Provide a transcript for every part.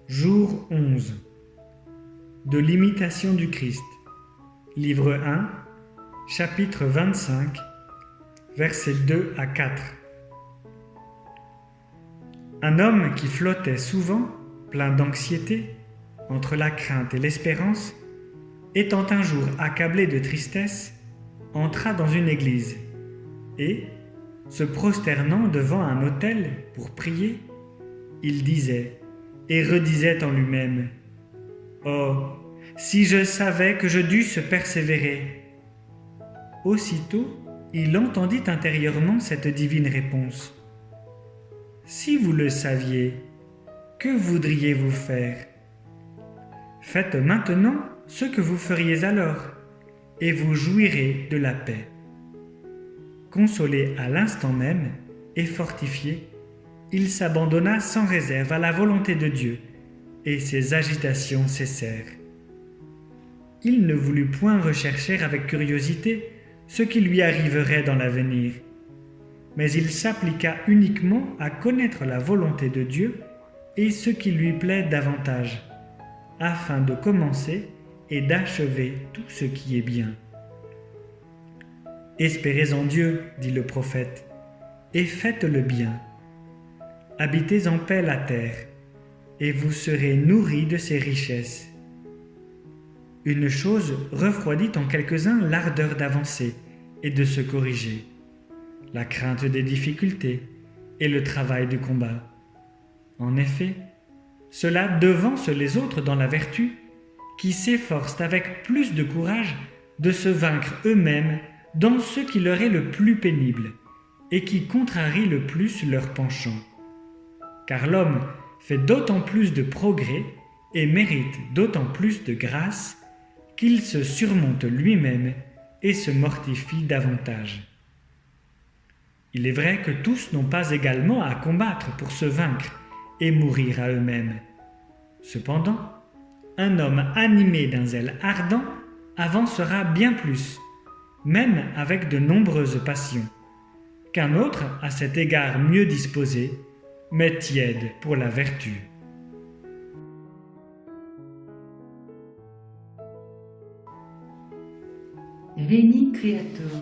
Jour 11. De l'imitation du Christ. Livre 1, chapitre 25, versets 2 à 4. Un homme qui flottait souvent, plein d'anxiété, entre la crainte et l'espérance, étant un jour accablé de tristesse, entra dans une église et, se prosternant devant un autel pour prier, il disait et redisait en lui-même : « Oh, si je savais que je dusse persévérer !» Aussitôt, il entendit intérieurement cette divine réponse : « Si vous le saviez, que voudriez-vous faire ? Faites maintenant ce que vous feriez alors, et vous jouirez de la paix. » Consolé à l'instant même et fortifié, il s'abandonna sans réserve à la volonté de Dieu, et ses agitations cessèrent. Il ne voulut point rechercher avec curiosité ce qui lui arriverait dans l'avenir, mais il s'appliqua uniquement à connaître la volonté de Dieu et ce qui lui plaît davantage, afin de commencer et d'achever tout ce qui est bien. « Espérez en Dieu, dit le prophète, et faites le bien. Habitez en paix la terre, et vous serez nourris de ses richesses. » Une chose refroidit en quelques-uns l'ardeur d'avancer et de se corriger, la crainte des difficultés et le travail du combat. En effet, cela devance les autres dans la vertu, qui s'efforcent avec plus de courage de se vaincre eux-mêmes dans ce qui leur est le plus pénible et qui contrarie le plus leur penchant. Car l'homme fait d'autant plus de progrès et mérite d'autant plus de grâce qu'il se surmonte lui-même et se mortifie davantage. Il est vrai que tous n'ont pas également à combattre pour se vaincre et mourir à eux-mêmes. Cependant, un homme animé d'un zèle ardent avancera bien plus, même avec de nombreuses passions, qu'un autre à cet égard mieux disposé, mais tiède pour la vertu. Veni Creator.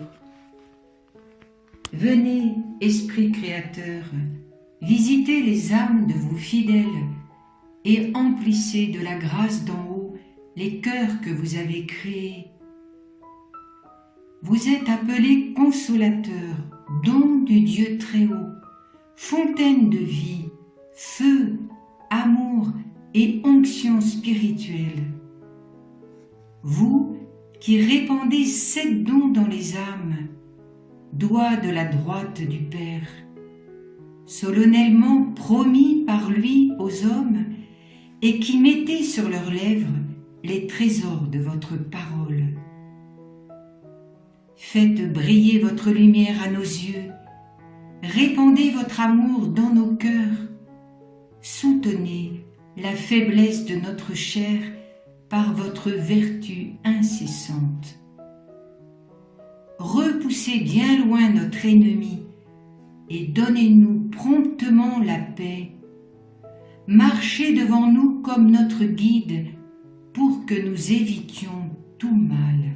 Venez, Esprit Créateur, visitez les âmes de vos fidèles et emplissez de la grâce d'en haut les cœurs que vous avez créés. Vous êtes appelés consolateurs, don du Dieu très haut, fontaine de vie, feu, amour et onction spirituelle. Vous qui répandez 7 dons dans les âmes, doigt de la droite du Père, solennellement promis par lui aux hommes, et qui mettez sur leurs lèvres les trésors de votre parole. Faites briller votre lumière à nos yeux, répandez votre amour dans nos cœurs, soutenez la faiblesse de notre chair par votre vertu incessante. Repoussez bien loin notre ennemi et donnez-nous promptement la paix. Marchez devant nous comme notre guide pour que nous évitions tout mal.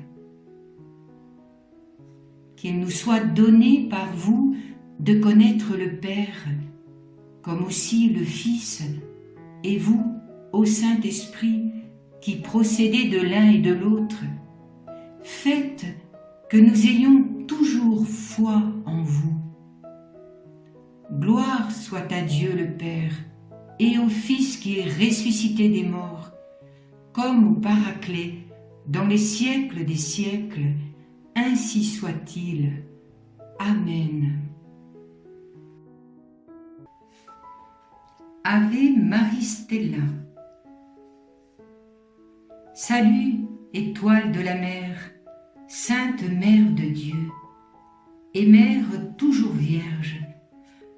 Qu'il nous soit donné par vous de connaître le Père, comme aussi le Fils, et vous, ô Saint-Esprit, qui procédez de l'un et de l'autre, faites que nous ayons toujours foi en vous. Gloire soit à Dieu le Père, et au Fils qui est ressuscité des morts, comme au Paraclet, dans les siècles des siècles, ainsi soit-il. Amen. Ave Maris Stella. Salut, étoile de la mer, sainte mère de Dieu, et mère toujours vierge,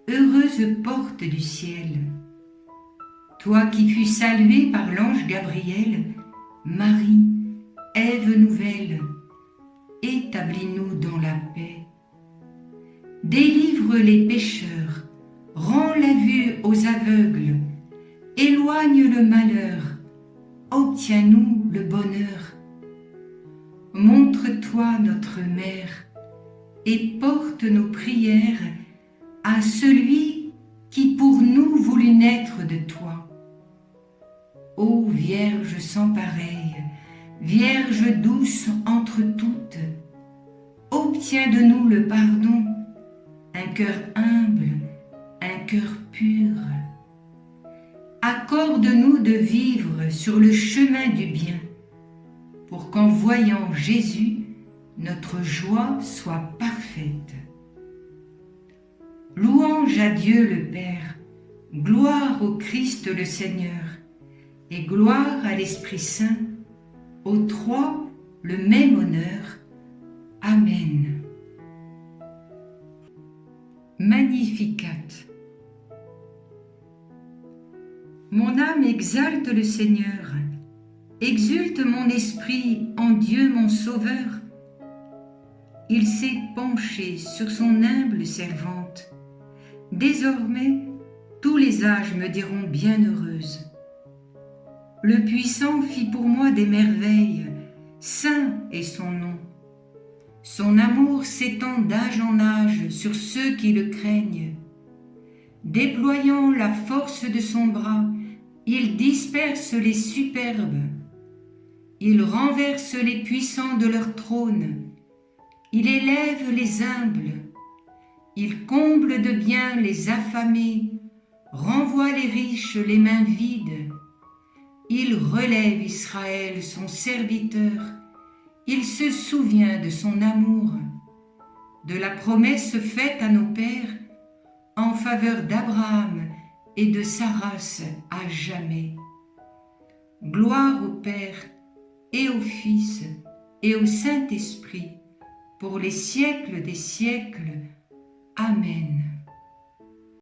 heureuse porte du ciel. Toi qui fus saluée par l'ange Gabriel, Marie, Ève nouvelle, établis-nous dans la paix. Délivre les pécheurs, rends la vue aux aveugles, éloigne le malheur, obtiens-nous le bonheur. Montre-toi notre Mère, et porte nos prières à celui qui pour nous voulut naître de toi. Ô Vierge sans pareille, Vierge douce entre toutes, obtiens de nous le pardon, un cœur humble, un cœur pur. Accorde-nous de vivre sur le chemin du bien, pour qu'en voyant Jésus, notre joie soit parfaite. Louange à Dieu le Père, gloire au Christ le Seigneur, et gloire à l'Esprit Saint, aux trois le même honneur. Amen. Magnificat. Mon âme exalte le Seigneur, exulte mon esprit en Dieu mon Sauveur. Il s'est penché sur son humble servante. Désormais, tous les âges me diront bienheureuse. Le Puissant fit pour moi des merveilles, saint est son nom. Son amour s'étend d'âge en âge sur ceux qui le craignent. Déployant la force de son bras, il disperse les superbes. Il renverse les puissants de leur trône. Il élève les humbles. Il comble de bien les affamés, renvoie les riches les mains vides. Il relève Israël, son serviteur. Il se souvient de son amour, de la promesse faite à nos pères en faveur d'Abraham et de sa race à jamais. Gloire au Père et au Fils et au Saint-Esprit, pour les siècles des siècles. Amen.